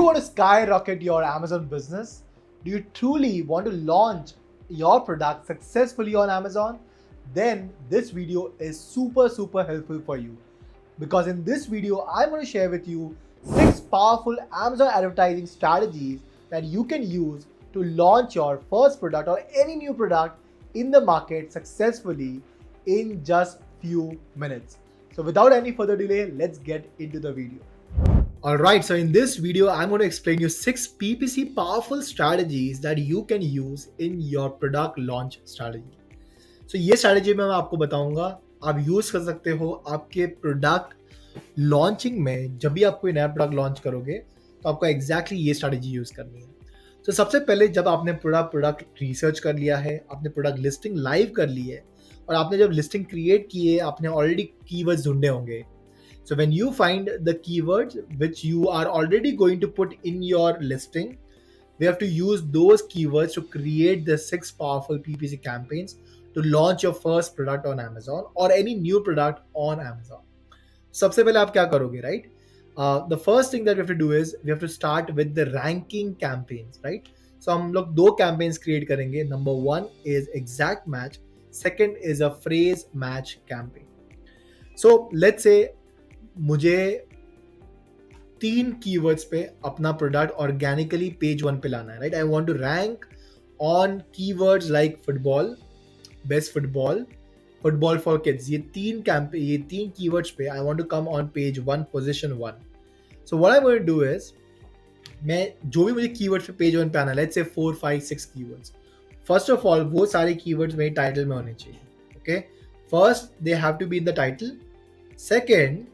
want to skyrocket your Amazon business? Do you truly want to launch your product successfully on Amazon? Then this video is super helpful for you, because in this video I'm going to share with you 6 powerful Amazon advertising strategies that you can use to launch your first product or any new product in the market successfully in just few minutes. So without any further delay, let's get into the video. Alright, so in this video, I'm going to explain you 6 PPC powerful strategies that you can use in your product launch strategy. So ये strategy मैं आपको बताऊंगा, आप use कर सकते हो आपके product launching में। जब भी आप कोई नया प्रोडक्ट लॉन्च करोगे तो आपको एग्जैक्टली ये स्ट्रैटेजी यूज करनी है। तो सबसे पहले जब आपने पूरा प्रोडक्ट रिसर्च कर लिया है, आपने प्रोडक्ट लिस्टिंग लाइव कर ली है और आपने जब लिस्टिंग क्रिएट की है, आपने ऑलरेडी कीवर्ड्स ढूंढे होंगे। So when you find the keywords which you are already going to put in your listing, we have to use those keywords to create the 6 powerful PPC campaigns to launch your first product on Amazon or any new product on Amazon. सबसे पहले आप क्या करोगे, right? The first thing that we have to do is we have to start with the ranking campaigns, right? So हम लोग 2 campaigns create करेंगे. Number 1 is exact match. Second is a phrase match campaign. So let's say मुझे 3 keywords पे अपना product organically page 1 पे लाना है, right? I want to rank on keywords like football, best football, football for kids. ये 3 keywords पे I want to come on page 1, position 1। So what I want to do is, मैं जो भी मुझे keywords पे पेज 1 पे आना है, let's say 4, 5, 6 keywords, first of all वो सारे कीवर्ड्स मेरे टाइटल में होने चाहिए। Okay, first they have to be in the title. Second,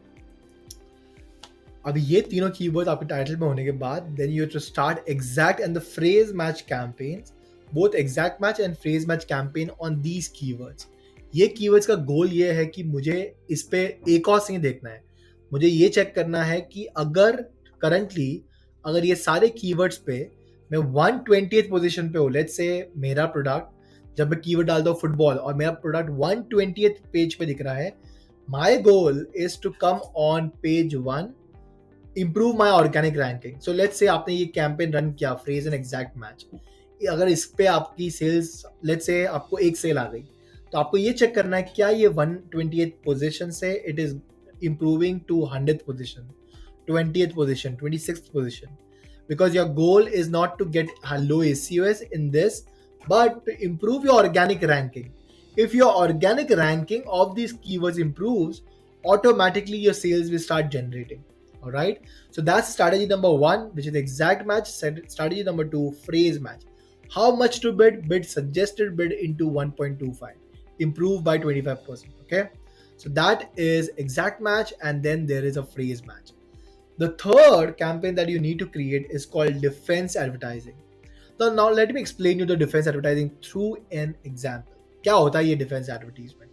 अब ये तीनों कीवर्ड्स आपके टाइटल में होने के बाद then you have to start exact and the phrase match campaigns, both exact match and phrase match campaign on these keywords. ये keywords का गोल ये है कि मुझे इस पे एक और नहीं देखना है, मुझे ये चेक करना है कि अगर करंटली अगर ये सारे कीवर्ड्स पे मैं 120th पोजीशन पे हूँ, लेट्स से मेरा प्रोडक्ट जब मैं कीवर्ड डालता हूँ फुटबॉल और मेरा प्रोडक्ट 120th पेज पे दिख रहा है, my goal is to come on page 1, improve my organic ranking. So let's say आपने ये कैंपेन रन किया, phrase and exact match, अगर इस पे आपकी सेल्स, let's say आपको एक सेल आ गई, तो आपको ये चेक करना है क्या ये 120th पोजीशन से it is improving to 100th position, 20th position, 26th position, because your goal is not to get low ACOS in this but to improve your organic ranking. If your organic ranking of these keywords improves, automatically your sales will start generating. All right, so that's strategy number 1, which is exact match. Strategy number 2, phrase match. How much to bid? Bid suggested bid into 1.25, improve by 25%. Okay, so that is exact match, and then there is a phrase match. The third campaign that you need to create is called defense advertising. Now let me explain you the defense advertising through an example. क्या होता है ये defense advertisement?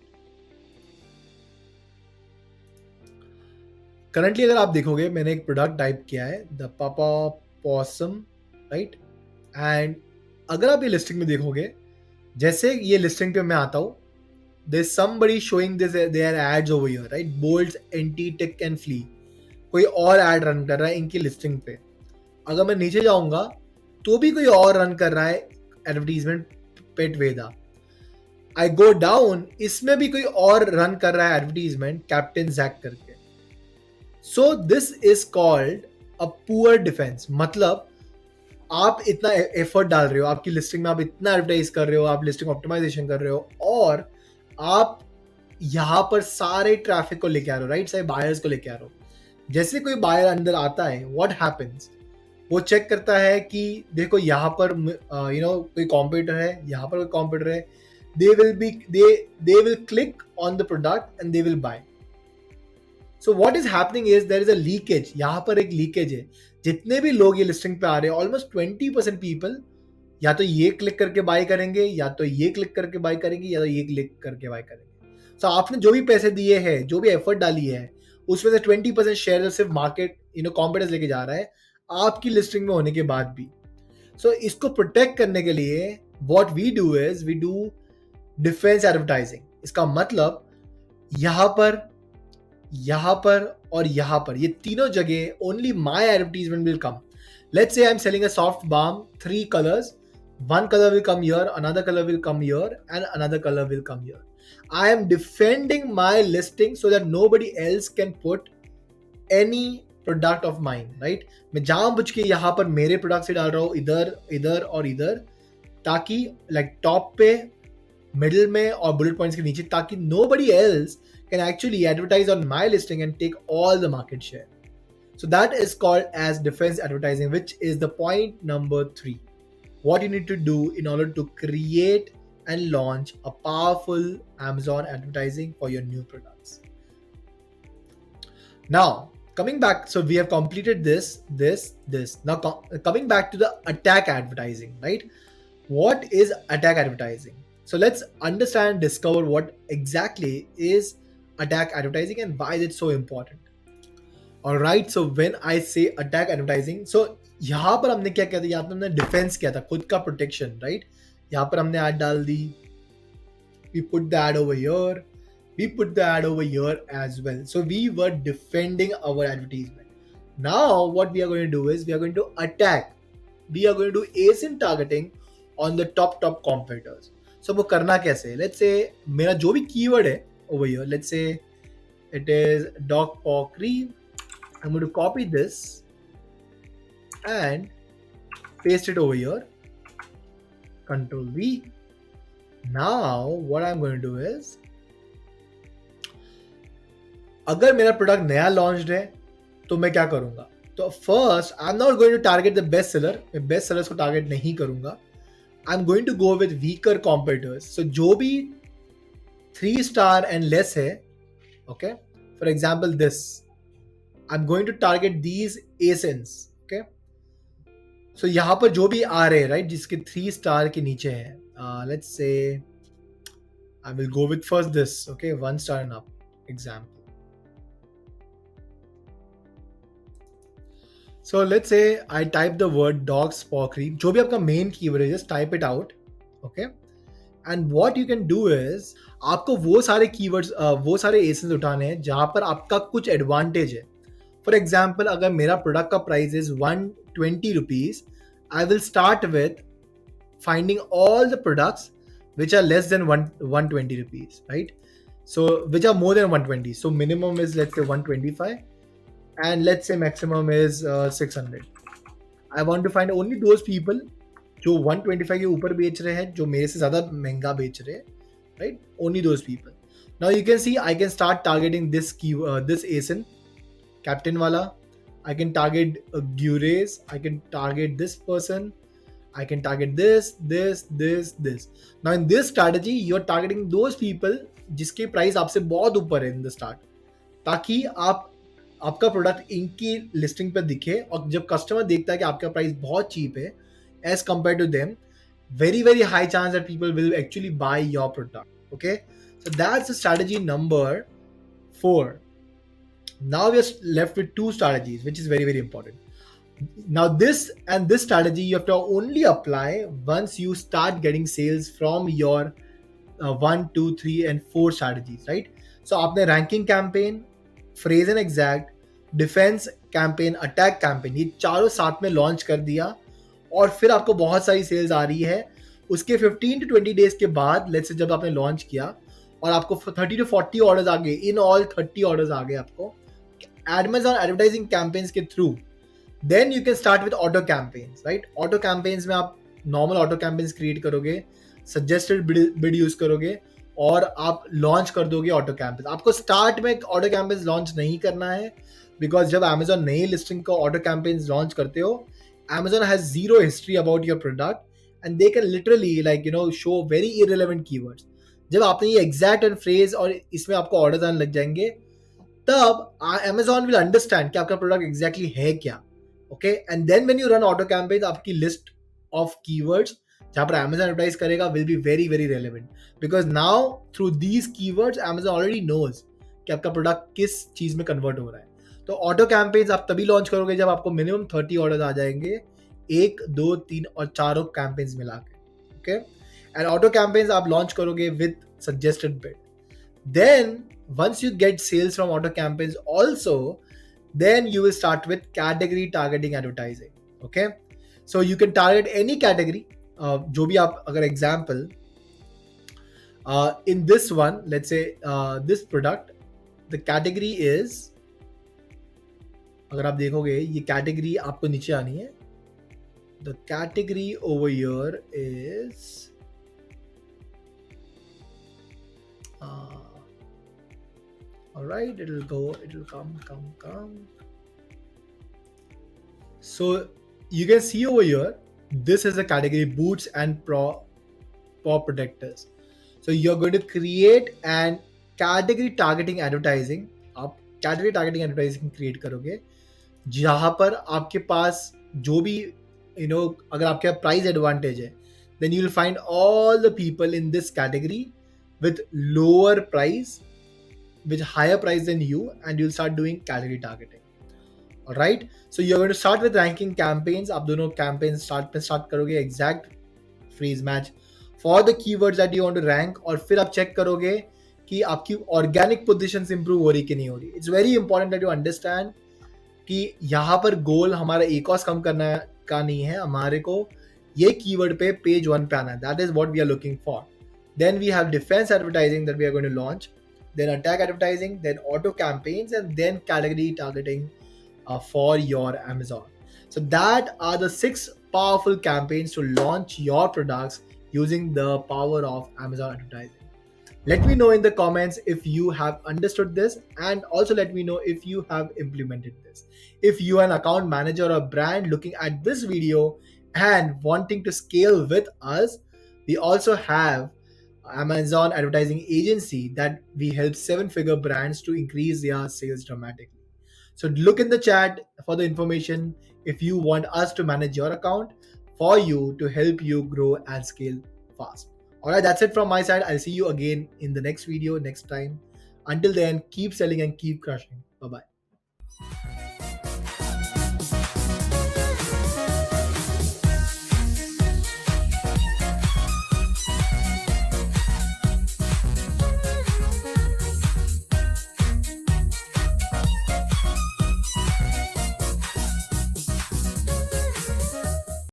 Currently अगर आप देखोगे, मैंने एक product type किया है, द पापा पॉसम, राइट? एंड अगर आप ये लिस्टिंग में देखोगे, जैसे ये लिस्टिंग पे मैं आता हूँ, there is somebody showing this their ads over here, right? Bold, anti, tick and flea, कोई और एड रन कर रहा है इनकी लिस्टिंग पे। अगर मैं नीचे जाऊंगा तो भी कोई और रन कर रहा है एडवर्टीजमेंट, पेट वेदा। आई गो डाउन, इसमें भी कोई और रन कर रहा है एडवर्टीजमेंट, कैप्टन जैक करके। So this is called a poor defense. मतलब आप इतना एफर्ट डाल रहे हो आपकी लिस्टिंग में, आप इतना एडवर्टाइज कर रहे हो, आप लिस्टिंग ऑप्टिमाइजेशन कर रहे हो और आप यहाँ पर सारे ट्रैफिक को लेके आ रहे हो, राइट? सारे बायर्स को लेके आ रहे हो। जैसे कोई बायर अंदर आता है, व्हाट हैपेंस, वो चेक करता है कि देखो यहाँ पर कोई कॉम्पिटिटर है, यहाँ पर कोई कॉम्पिटिटर है, they will click on the product and they will buy. So what is happening is there is a leakage. यहाँ पर एक लीकेज है। जितने भी लोग ये लिस्टिंग पे आ रहे हैं, ऑलमोस्ट 20% पीपल या तो ये क्लिक करके बाय करेंगे, या तो ये क्लिक करके बाय करेंगे, या तो ये क्लिक करके बाय करेंगे। सो आपने जो भी पैसे दिए हैं, जो भी एफर्ट डाली है, उसमें से 20% शेयर सिर्फ मार्केट कॉम्पिटिटर्स लेके जा रहा है आपकी लिस्टिंग में होने के बाद भी। सो इसको प्रोटेक्ट करने के लिए what we do is we do defence advertising. इसका मतलब यहाँ पर और यहाँ पर ये तीनों जगह only my advertisement will come. Let's say I'm selling a soft balm, 3 colors. One color will come here, another color will come here, and another color will come here. I am defending my listing so that nobody else can put any product of mine, right. मैं जानबूझ के यहाँ पर मेरे product से डाल रहा हूँ इधर, इधर और इधर, ताकि लाइक टॉप पे, मिडिल में और बुलेट पॉइंट्स के नीचे, ताकि nobody else can actually advertise on my listing and take all the market share. So that is called as defense advertising, which is the point number 3. What you need to do in order to create and launch a powerful Amazon advertising for your new products. Now, coming back, so we have completed this. Now, coming back to the attack advertising, right? What is attack advertising? So let's understand and discover what exactly is attack advertising and why is it so important. Alright, so when I say attack advertising, so यहाँ पर हमने क्या किया था, यहाँ पर हमने defence किया था, खुद का प्रोटेक्शन, राइट. यहाँ पर हमने ad डाल दी, we put the ad over here, we put the ad over here as well. So we were defending our advertisement. Now what we are going to do is we are going to attack. We are going to do ASIN targeting on the top competitors. So वो करना कैसे? Let's say मेरा जो भी keyword है over here, let's say it is dog paw cream. I'm going to copy this and paste it over here. Control V. Now what I'm going to do is, अगर मेरा product नया launched है तो मैं क्या करूंगा? तो first I am not going to target the best seller. मैं बेस्ट सेलर्स को टारगेट नहीं करूंगा. I am going to go with weaker competitors. So जो भी 3 स्टार एंड लेस है, okay, for example this, I am going to target these ASINs. Okay, so यहां पर जो भी आ रहे हैं, राइट, जिसके 3 स्टार के नीचे है, let's say I will go with first this, okay, 1 star and up example. So let's say I type the word dog's paw cream. जो भी आपका main keyword है, just type it out, okay? And what you can do is, आपको वो सारे keywords, वो सारे ASINs उठाने हैं जहाँ पर आपका कुछ advantage है. For example, अगर मेरा product का price is 120 rupees, I will start with finding all the products which are less than 120 rupees, right? So which are more than 120. So minimum is, let's say, 125. And let's say maximum is 600. I want to find only those people जो 125 के ऊपर बेच रहे हैं, जो मेरे से ज़्यादा महंगा बेच रहे हैं, right? Only those people. Now you can see I can start targeting this this ASIN, Captain वाला. I can target Gures. I can target this person. I can target this. Now in this strategy, you're targeting those people जिसके price आपसे बहुत ऊपर है in the start, ताकि आपका product इनकी listing पे दिखे, और जब कस्टमर देखता है कि आपका प्राइस बहुत चीप है as compare to them, very very high chance that people will actually buy your product. Okay, so that's the strategy number 4. Now we are left with 2 strategies, which is very very important. Now this strategy you have to only apply once you start getting sales from your 1, 2, 3 and 4 strategies, right? So आपने ranking campaign, phrase and exact, defence campaign, attack campaign, ये चारों साथ में launch कर दिया, और फिर आपको बहुत सारी सेल्स आ रही है. उसके 15 to 20 डेज के बाद, लेट्स से जब आपने लॉन्च किया और आपको 30 to 40 ऑर्डर्स आ गए, इन ऑल 30 ऑर्डर्स आ गए आपको Amazon एडवर्टाइजिंग कैंपेन्स के through, then you can start with auto campaigns, right? Auto campaigns में आप नॉर्मल ऑटो कैंपेन्स क्रिएट करोगे, सजेस्टेड बिड यूज करोगे और आप लॉन्च कर दोगे ऑटो कैंपेन. आपको स्टार्ट में ऑटो कैंपेन लॉन्च नहीं करना है, बिकॉज जब Amazon नई लिस्टिंग को ऑटो कैंपेन लॉन्च करते हो, Amazon has zero history about your product and they can literally like show very irrelevant keywords. जब आपने ये एग्जैक्ट एंड फ्रेज और इसमें आपको ऑर्डर्स आने लग जाएंगे, तब Amazon विल अंडरस्टैंड कि आपका प्रोडक्ट एग्जैक्टली है क्या. Okay, and then when you run auto campaign, आपकी लिस्ट ऑफ कीवर्ड्स जहाँ पर Amazon एडवर्टाइज करेगा will be very very relevant, because now through these keywords Amazon already knows कि आपका प्रोडक्ट किस चीज में कन्वर्ट हो रहा है. तो ऑटो कैंपेन्स आप तभी लॉन्च करोगे जब आपको मिनिमम 30 ऑर्डर्स आ जाएंगे, 1, 2, 3 और चारों कैंपेन्स मिला के. ओके, एंड ऑटो कैंपेन्स आप लॉन्च करोगे with suggested bid. Then once you get sales from auto campaigns also, then you will start with category targeting advertising. Okay, so you can target any category. जो भी आप अगर example in this one, let's say this product, the category is, अगर आप देखोगे ये category आपको नीचे आनी है. The category over here is all right, it'll come. So you can see over here, this is the category boots and paw protectors. So you're going to create an category targeting advertising. आप category targeting advertising create करोगे जहाँ पर आपके पास जो भी अगर आपके price advantage है, then you will find all the people in this category with lower price, with higher price than you, and you'll start doing category targeting. All right, so you're going to start with ranking campaigns. आप दोनों campaigns start करोगे exact phrase match for the keywords that you want to rank, और फिर आप check करोगे कि आपकी organic positions improve हो रही कि नहीं हो रही. It's very important that you understand कि यहाँ पर गोल हमारा ACOS कम करना का नहीं है, हमारे को ये कीवर्ड पे पेज 1 पे आना है. That is what we are looking for. Then we have defense advertising that we are going to launch, then attack advertising, then auto campaigns, and then category targeting for your Amazon. So that are the 6 powerful campaigns to launch your products using the power of Amazon advertising. Let me know in the comments if you have understood this, and also let me know if you have implemented this. If you are an account manager or a brand looking at this video and wanting to scale with us, we also have Amazon advertising agency that we help 7-figure brands to increase their sales dramatically. So look in the chat for the information if you want us to manage your account for you to help you grow and scale fast. All right, that's it from my side. I'll see you again in the next video next time. Until then, keep selling and keep crushing. Bye-bye.